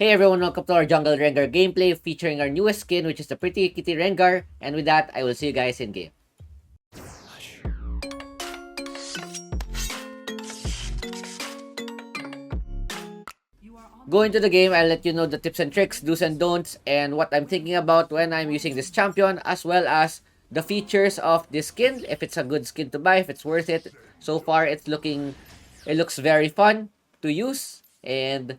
Hey everyone, welcome to our Jungle Rengar gameplay featuring our newest skin, which is the pretty kitty Rengar. And with that, I will see you guys in game. Going to the game, I'll let you know the tips and tricks, do's and don'ts, and what I'm thinking about when I'm using this champion, as well as the features of this skin, if it's a good skin to buy, if it's worth it. So far, it looks very fun to use, and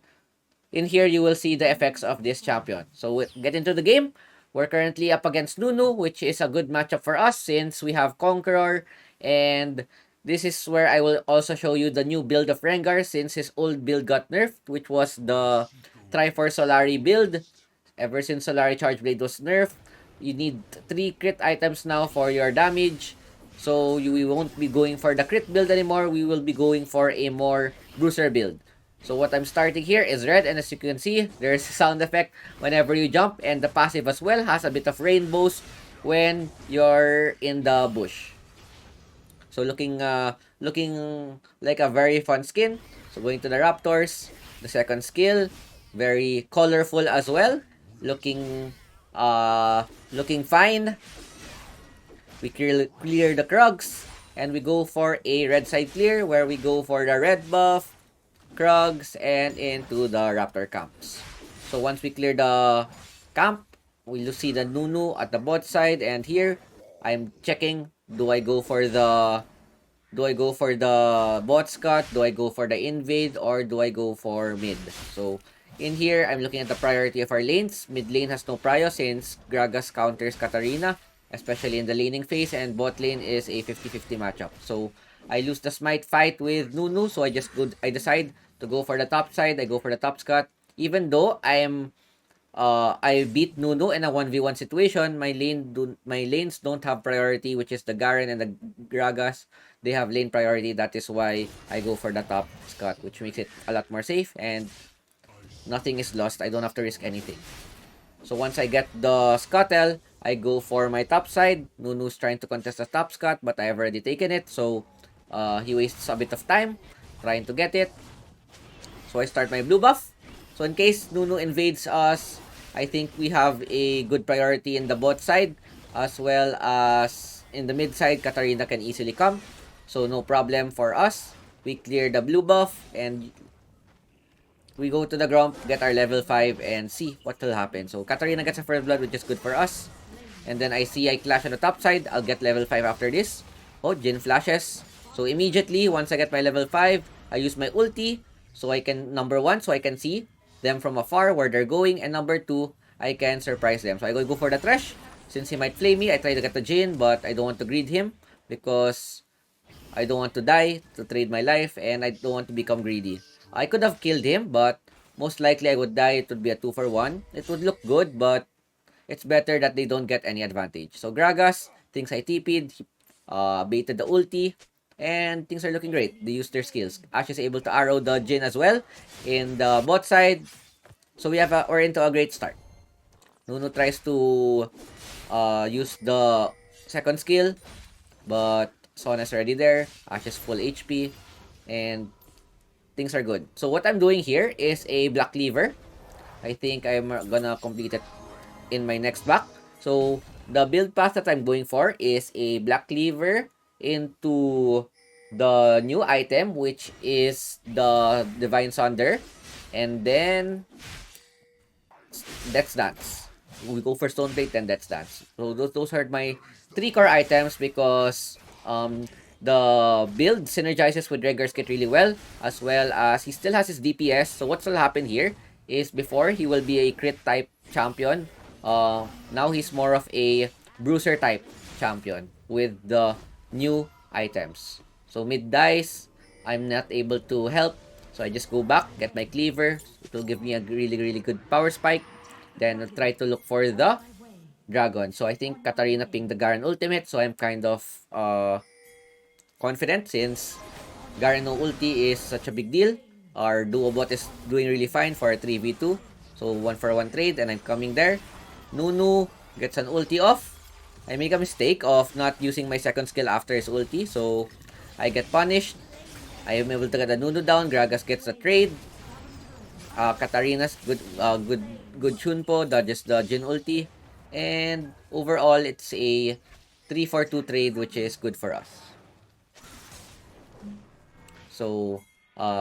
in here you will see the effects of this champion. So we get into the game. We're currently up against Nunu, which is a good matchup for us since we have Conqueror, and this is where I will also show you the new build of Rengar since his old build got nerfed, which was the Trifor Solari build. Ever since Solari Charge Blade was nerfed, you need 3 crit items now for your damage. So we won't be going for the crit build anymore. We will be going for a more bruiser build. So what I'm starting here is red, and as you can see, there's a sound effect whenever you jump, and the passive as well has a bit of rainbows when you're in the bush. So looking like a very fun skin. So going to the Raptors, the second skill, very colorful as well. Looking fine. We clear the Krugs, and we go for a red side clear where we go for the red buff, Krugs, and into the Raptor camps. So once we clear the camp, we'll see the Nunu at the bot side, and here I'm checking, do I go for the bot scut, do I go for the invade, or do I go for mid? So in here, I'm looking at the priority of our lanes. Mid lane has no prio since Gragas counters Katarina, especially in the laning phase, and bot lane is a 50-50 matchup. So I lose the smite fight with Nunu, so I decide to go for the top side. I go for the top scut. Even though I beat Nunu in a 1v1 situation, my lanes don't have priority, which is the Garen and the Gragas. They have lane priority. That is why I go for the top scut, which makes it a lot more safe, and nothing is lost. I don't have to risk anything. So once I get the scuttle, I go for my top side. Nunu's trying to contest the top scut, but I have already taken it. So he wastes a bit of time trying to get it. So I start my blue buff. So in case Nunu invades us, I think we have a good priority in the bot side, as well as in the mid side, Katarina can easily come. So no problem for us. We clear the blue buff, and we go to the grump, get our level 5, and see what will happen. So Katarina gets a first blood, which is good for us. And then I clash on the top side. I'll get level 5 after this. Oh, Jin flashes. So immediately, once I get my level 5, I use my ulti. So I can, number 1, so I can see them from afar where they're going. And number 2, I can surprise them. So I go for the Thresh. Since he might flame me, I try to get the Jin, but I don't want to greed him because I don't want to die to trade my life, and I don't want to become greedy. I could have killed him, but most likely I would die. It would be a 2-for-1. It would look good, but it's better that they don't get any advantage. So Gragas thinks I TP'd, baited the ulti, and things are looking great. They use their skills. Ash is able to arrow the Jin as well in the bot side. So we're into a great start. Nunu tries to use the second skill, but Son is already there. Ash is full HP, and things are good. So what I'm doing here is a Black Cleaver. I think I'm gonna complete it in my next back. So the build path that I'm going for is a Black Cleaver into the new item, which is the Divine Sunder, and then Death's Dance. We go for Stone Plate and Death's Dance. So those are my 3 core items because the build synergizes with Rengar's kit really well, as well as he still has his DPS. So what will happen here is before he will be a crit type champion, now he's more of a bruiser type champion with the new items. So mid dice, I'm not able to help, so I just go back, get my cleaver. It will give me a really good power spike. Then I'll try to look for the dragon. So I think Katarina pinged the Garen ultimate, so I'm kind of confident since Garen no ulti is such a big deal. Our duo bot is doing really fine for a 3v2. So 1-for-1 trade, and I'm coming there. Nunu gets an ulti off. I make a mistake of not using my second skill after his ulti, so I get punished. I am able to get a Nunu down. Gragas gets a trade. Katarina's good Chunpo, dodges the Jin ulti, and overall it's a 3-4-2 trade, which is good for us. So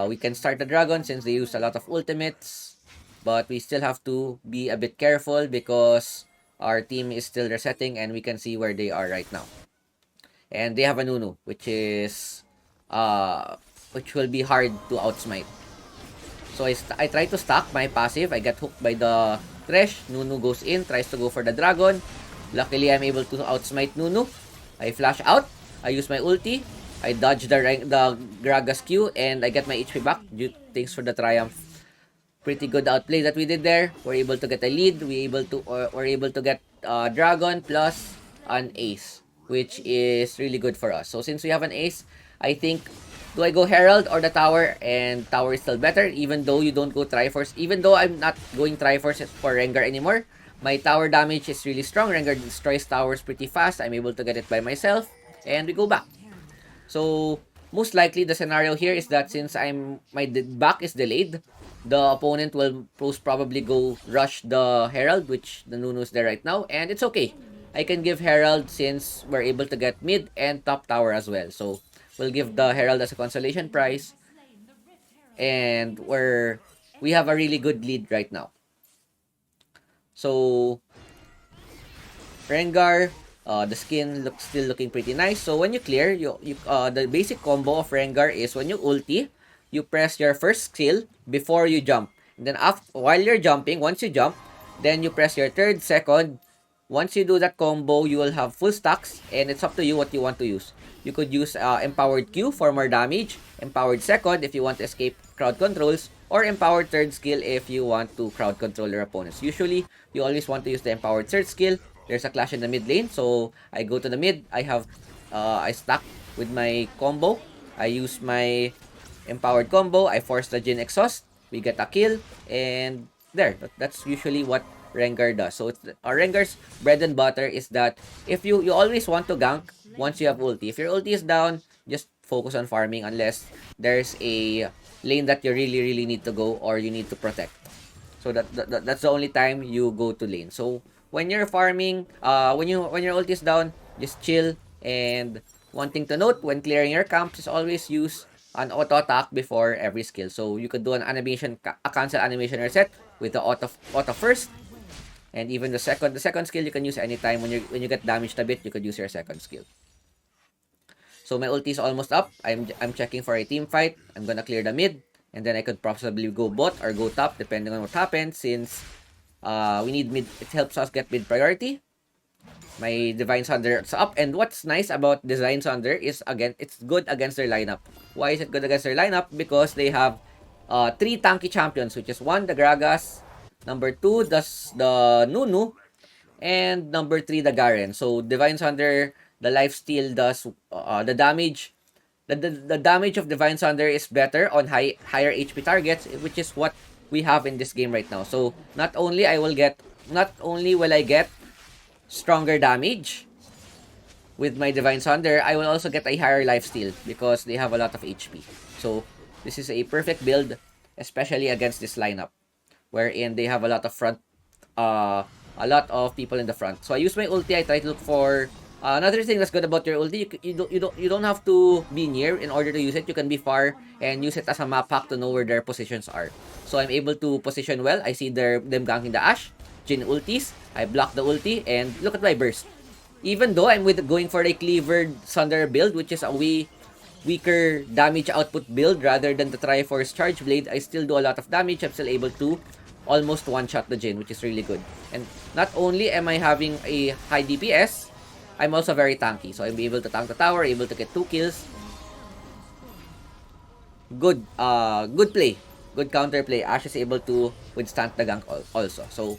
we can start the dragon since they use a lot of ultimates, but we still have to be a bit careful because our team is still resetting and we can see where they are right now. And they have a Nunu, which will be hard to outsmite. So I try to stack my passive. I get hooked by the Thresh. Nunu goes in, tries to go for the dragon. Luckily, I'm able to outsmite Nunu. I flash out. I use my ulti. I dodge the Gragas Q and I get my HP back. Thanks for the triumph. Pretty good outplay that we did there. We're able to get a lead. We're able to get dragon plus an ace, which is really good for us. So since we have an ace, I think, do I go Herald or the tower? And tower is still better, even though you don't go Triforce. Even though I'm not going Triforce for Rengar anymore, my tower damage is really strong. Rengar destroys towers pretty fast. I'm able to get it by myself, and we go back. So most likely the scenario here is that since my back is delayed, the opponent will most probably go rush the Herald, which the Nunu's there right now, and it's okay. I can give Herald since we're able to get mid and top tower as well. So we'll give the Herald as a consolation prize, and we have a really good lead right now. So Rengar, the skin still looking pretty nice. So when you clear, the basic combo of Rengar is when you ulti, you press your first skill before you jump. And then while you're jumping, once you jump, then you press your third, second. Once you do that combo, you will have full stacks, and it's up to you what you want to use. You could use Empowered Q for more damage, Empowered Second if you want to escape crowd controls, or Empowered Third skill if you want to crowd control your opponents. Usually, you always want to use the Empowered Third skill. There's a clash in the mid lane, so I go to the mid. I stack with my combo. I use my Empowered combo. I force the Jin exhaust. We get a kill, and there. That's usually what Rengar does. So our Rengar's bread and butter is that if you always want to gank once you have ulti. If your ulti is down, just focus on farming unless there's a lane that you really need to go or you need to protect. So that's the only time you go to lane. So when you're farming, when your ulti is down, just chill. And one thing to note when clearing your camps is always use an auto attack before every skill. So you could do a cancel animation reset with the auto first. And even the second skill you can use anytime when you get damaged a bit, you could use your second skill. So my ulti is almost up. I'm checking for a team fight. I'm gonna clear the mid, and then I could possibly go bot or go top depending on what happens. Since we need mid, it helps us get mid priority. My Divine Sunder is up, and what's nice about Divine Sunder is again it's good against their lineup. Why is it good against their lineup? Because they have 3 tanky champions, which is 1 the Gragas, number 2 the Nunu, and number 3 the Garen. So Divine Sunder, the lifesteal does the damage. The damage of Divine Sunder is better on higher HP targets, which is what we have in this game right now. So not only will I get stronger damage with my Divine Sunder, I will also get a higher lifesteal because they have a lot of HP. So this is a perfect build, especially against this lineup, wherein they have a lot of people in the front. So I use my ulti. I try to look for another thing that's good about your ulti. You don't have to be near in order to use it. You can be far and use it as a map hack to know where their positions are. So I'm able to position well. I see them ganking the Ashe, Jin ultis. I block the ulti and look at my burst. Even though I'm going for a cleavered Sunder build, which is a weaker damage output build rather than the Triforce Charge Blade, I still do a lot of damage. I'm still able to almost one-shot the Jin, which is really good. And not only am I having a high DPS, I'm also very tanky. So I'm able to tank the tower, able to get 2 kills. Good play. Good counter play. Ashe is able to withstand the gank also. So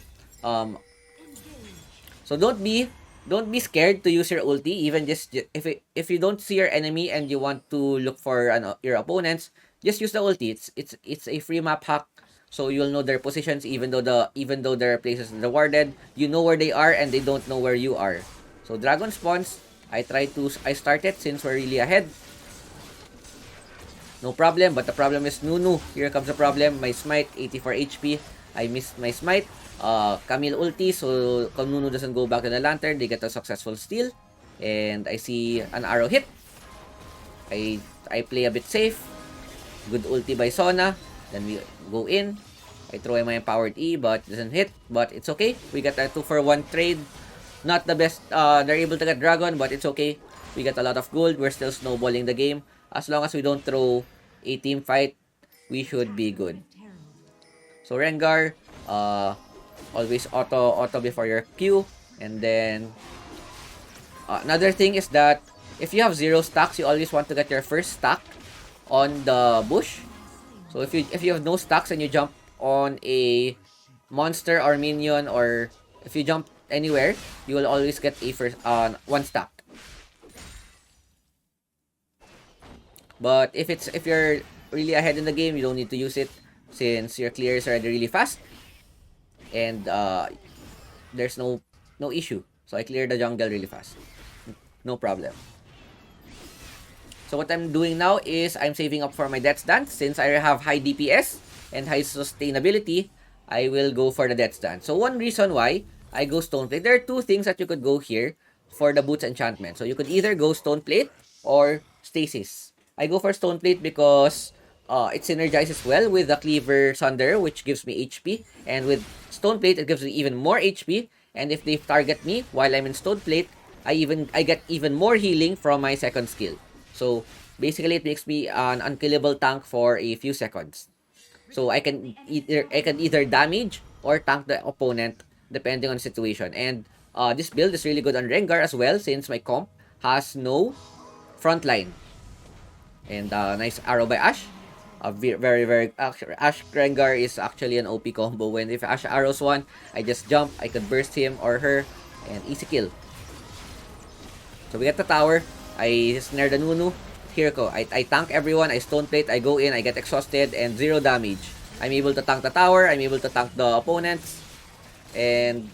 don't be scared to use your ulti. Even just if you don't see your enemy and you want to look for your opponents, just use the ulti. It's a free map hack, so you'll know their positions even though their places are rewarded. You know where they are and they don't know where you are. So dragon spawns. I start it since we're really ahead. no problem. But the problem is Nunu. Here comes the problem. My smite, 84 HP. I missed my smite. Camille ulti, so Nunu doesn't go back to the lantern. They get a successful steal. And I see an arrow hit. I play a bit safe. Good ulti by Sona. Then we go in. I throw in my empowered E, but doesn't hit. But it's okay. We got a 2-for-1 trade. Not the best. They're able to get Dragon, but it's okay. We get a lot of gold. We're still snowballing the game. As long as we don't throw a team fight, we should be good. So Rengar, always auto before your Q. And then another thing is that if you have 0 stacks, you always want to get your first stack on the bush. So if you have no stacks and you jump on a monster or minion, or if you jump anywhere, you will always get a first 1 stack. But if you're really ahead in the game, you don't need to use it since your clear is already really fast, and there's no issue. So I clear the jungle really fast, no problem. So what I'm doing now is I'm saving up for my Death Dance. Since I have high DPS and high sustainability, I will go for the Death Dance. So one reason why I go Stone Plate, there are 2 things that you could go here for the Boots enchantment. So you could either go Stone Plate or Stasis. I go for Stone Plate because it synergizes well with the Cleaver Sunder, which gives me HP. And with Stone Plate, it gives me even more HP. And if they target me while I'm in Stone Plate, I get even more healing from my second skill. So basically, it makes me an unkillable tank for a few seconds. So I can either damage or tank the opponent depending on the situation. And this build is really good on Rengar as well, since my comp has no frontline. And nice arrow by Ashe. Very Ashe Rengar is actually an OP combo. When if Ashe arrows one, I just jump, I could burst him or her, and easy kill. So we get the tower. I snare the Nunu. Here go. I tank everyone. I Stone Plate. I go in. I get exhausted and 0 damage. I'm able to tank the tower. I'm able to tank the opponents. And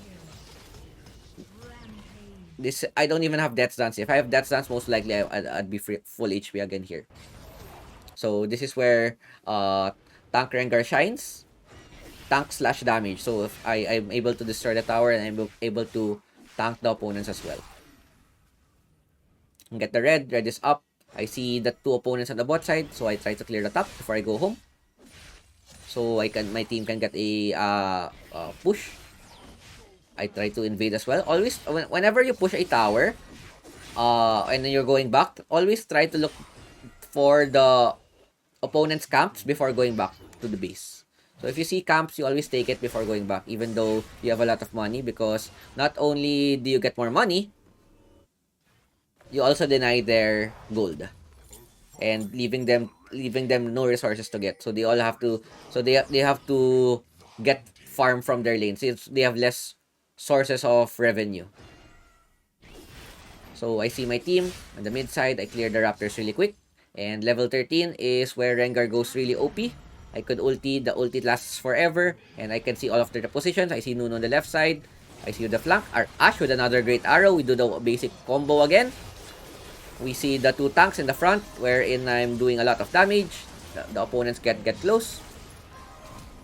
this, I don't even have Death Dance. If I have Death Dance, most likely I'd be full HP again here. So this is where tank Rengar shines. Tank / damage. So if I'm able to destroy the tower, and I'm able to tank the opponents as well. Get the red. Red is up. I see the 2 opponents on the bot side, so I try to clear the top before I go home. So my team can get a push. I try to invade as well. Always, whenever you push a tower, and then you're going back, always try to look for the opponent's camps before going back to the base. So if you see camps, you always take it before going back, even though you have a lot of money, because not only do you get more money, you also deny their gold and leaving them no resources to get. So they all have to they have to get farm from their lane since they have less sources of revenue. So I see my team on the mid side. I clear the Raptors really quick, and level 13 is where Rengar goes really OP. I could ulti, the ulti lasts forever, and I can see all of their positions. I see Nunu on the left side. I see the flank, Ashe with another great arrow. We do the basic combo again. We see the 2 tanks in the front, wherein I'm doing a lot of damage. The opponents get close.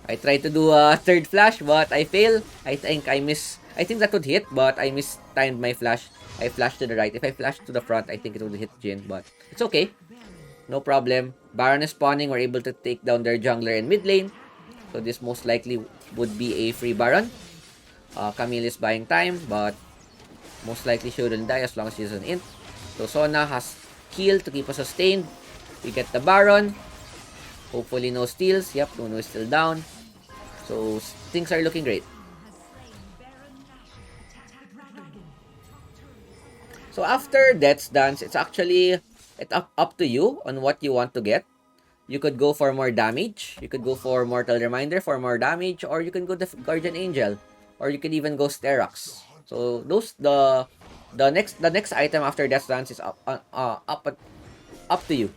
I try to do a 3rd flash, but I fail. I think that would hit, but I mistimed my flash. I flashed to the right. If I flashed to the front, I think it would hit Jhin, but it's okay. No problem. Baron is spawning. We're able to take down their jungler in mid lane. So this most likely would be a free Baron. Camille is buying time, but most likely she wouldn't die as long as she's an int. So Sona has heal to keep us sustained. We get the Baron. Hopefully no steals. Yep, Nunu is still down. So things are looking great. So after Death's Dance, it's actually up to you on what you want to get. You could go for more damage. You could go for Mortal Reminder for more damage, or you can go the Guardian Angel, or you could even go Sterox. So the next item after Death's Dance is up to you.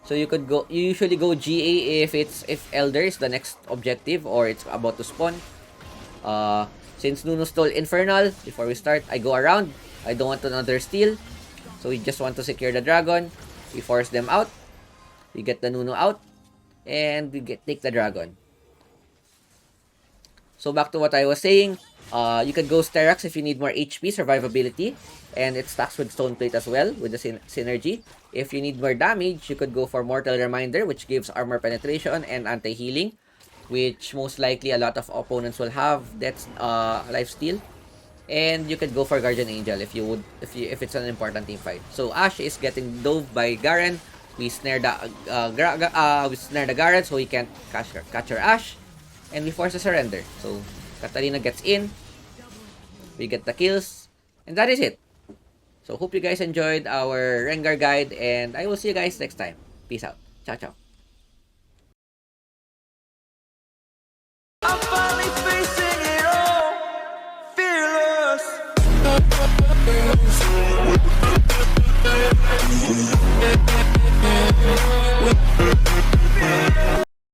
So you usually go GA if Elder is the next objective or it's about to spawn. Since Nunu stole Infernal before we start, I go around. I don't want another steal, so we just want to secure the dragon. We force them out. We get the Nunu out, and we take the dragon. So back to what I was saying, you could go Sterax if you need more HP, survivability, and it stacks with Stone Plate as well, with the synergy. If you need more damage, you could go for Mortal Reminder, which gives armor penetration and anti-healing, which most likely a lot of opponents will have. That's lifesteal. And you could go for Guardian Angel if it's an important team fight. So Ashe is getting dove by Garen. We snare the Garen so he can't catch our Ashe, and we force a surrender. So Katarina gets in, we get the kills, and that is it. So hope you guys enjoyed our Rengar guide, and I will see you guys next time. Peace out. Ciao ciao.